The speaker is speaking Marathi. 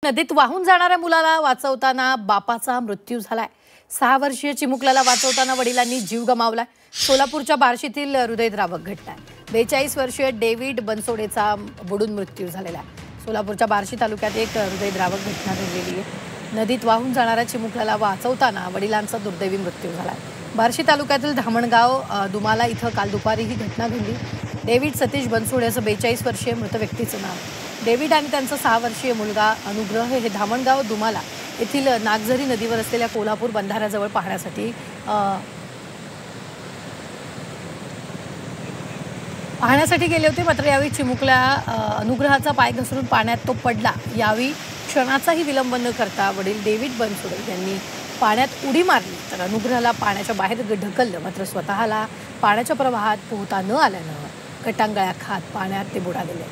नदीत वाहून जाणाऱ्या मुलाला वाचवताना बापाचा मृत्यू झालाय। 6 वर्षीय चिमुकल्याला वाचवताना वडिलांनी जीव गमावलाय। सोलापूरच्या बार्शीतील हृदयद्रावक घटना आहे। 42 वर्षीय डेव्हिड बनसोडेचा बुडून मृत्यू झालेला आहे। सोलापूरच्या बार्शी तालुक्यात एक हृदयद्रावक घटना घडलेली आहे। नदीत वाहून जाणाऱ्या चिमुकल्याला वाचवताना वडिलांचा दुर्दैवी मृत्यू झालाय। बार्शी तालुक्यातील धामणगाव दुमाला इथं काल दुपारी ही घटना घडली। डेव्हिड सतीश बनसोडे असं 42 वर्षीय मृत व्यक्तीचं नाव। डेव्हिड आणि त्यांचा 6 वर्षीय मुलगा अनुग्रह हे धामणगाव दुमाला येथील नागझरी नदीवर असलेल्या कोल्हापूर बंधाऱ्याजवळ पाहण्यासाठी गेले होते। मात्र यावेळी चिमुकल्या अनुग्रहाचा पाय घसरून पाण्यात तो पडला। यावेळी क्षणाचाही विलंब न करता वडील डेव्हिड बनसोडे यांनी पाण्यात उडी मारली तर अनुग्रहाला पाण्याच्या बाहेर ढकललं। मात्र स्वतःला पाण्याच्या प्रवाहात पोहता न आल्यानं गटांगळ्या खात पाण्यात ते बुडालेले।